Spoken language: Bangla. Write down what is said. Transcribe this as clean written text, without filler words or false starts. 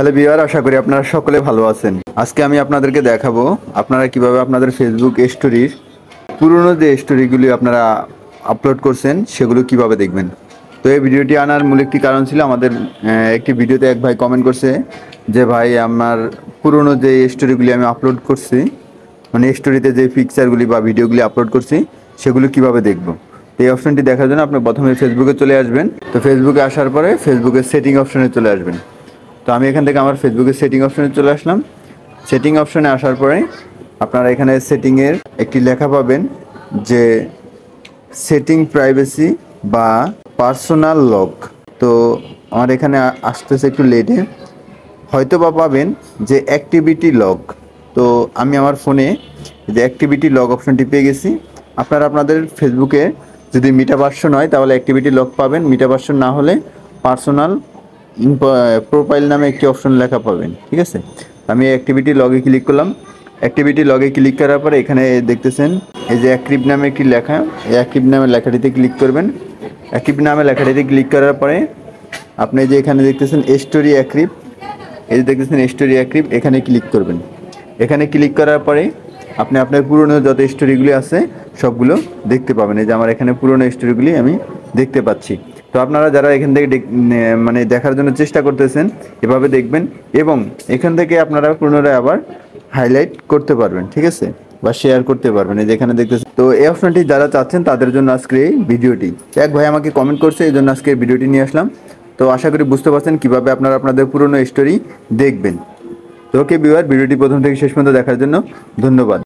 হ্যালো ভিউয়ার, আশা করি আপনারা সকলে ভালো আছেন। আজকে আমি আপনাদেরকে দেখাবো আপনারা কিভাবে আপনাদের ফেসবুক স্টোরির পুরনো যে স্টোরিগুলি আপনারা আপলোড করছেন সেগুলো কিভাবে দেখবেন। তো এই ভিডিওটি আনার মূল একটি কারণ ছিল, আমাদের একটি ভিডিওতে এক ভাই কমেন্ট করছে যে ভাই আমার পুরনো যে স্টোরিগুলি আমি আপলোড করছি, মানে স্টোরিতে যে পিকচারগুলি বা ভিডিওগুলি আপলোড করছি সেগুলো কিভাবে দেখব। তো এই অপশনটি দেখার জন্য আপনি প্রথমে ফেসবুকে চলে আসবেন। তো ফেসবুকে আসার পরে ফেসবুকের সেটিং অপশনে চলে আসবেন। তো আমি এখান থেকে আমার ফেসবুকের সেটিং অপশনে চলে আসলাম। সেটিং অপশনে আসার পরে আপনারা এখানে সেটিংয়ের একটি লেখা পাবেন যে সেটিং প্রাইভেসি বা পার্সোনাল লক। তো আমার এখানে আসতেছে একটু লেটে, হয়তো বা পাবেন যে অ্যাক্টিভিটি লক। তো আমি আমার ফোনে যে অ্যাক্টিভিটি লক অপশনটি পেয়ে গেছি। আপনারা আপনাদের ফেসবুকে যদি মিটা ভার্সন হয় তাহলে অ্যাক্টিভিটি লক পাবেন, মিটা ভার্সন না হলে পার্সোনাল প্রোফাইল নামে একটি অপশন লেখা পাবেন। ঠিক আছে, আমি অ্যাক্টিভিটি লগে ক্লিক করলাম। অ্যাক্টিভিটি লগে ক্লিক করার পরে এখানে দেখতেছেন এই যে অ্যাক্টিভ নামে একটি লেখা, এই অ্যাক্টিভ নামের লেখাটিতে ক্লিক করবেন। অ্যাক্টিভ নামে লেখাটিতে ক্লিক করার পরে আপনি যে এখানে দেখতেছেন স্টোরি অ্যাক্টিভ, এই যে দেখতেছেন স্টোরি অ্যাক্টিভ, এখানে ক্লিক করবেন। এখানে ক্লিক করার পরে আপনি আপনার পুরনো যত স্টোরিগুলি আছে সবগুলো দেখতে পাবেন। এই যে আমার এখানে পুরনো স্টোরিগুলি আমি দেখতে পাচ্ছি। তো আপনারা যারা এখান থেকে মানে দেখার জন্য চেষ্টা করতেছেন এভাবে দেখবেন, এবং এখান থেকে আপনারা পুনরায় আবার হাইলাইট করতে পারবেন। ঠিক আছে, বা শেয়ার করতে পারবেন। এই যেখানে দেখতেছেন, তো এই অপশনটি যারা চাচ্ছেন তাদের জন্য আজকে এই ভিডিওটি। এক ভাই আমাকে কমেন্ট করছে, এই জন্য আজকে এই ভিডিওটি নিয়ে আসলাম। তো আশা করি বুঝতে পারছেন কীভাবে আপনারা আপনাদের পুরনো স্টোরি দেখবেন। তো ওকে ভিউয়ার, ভিডিওটি প্রথম থেকে শেষ পর্যন্ত দেখার জন্য ধন্যবাদ।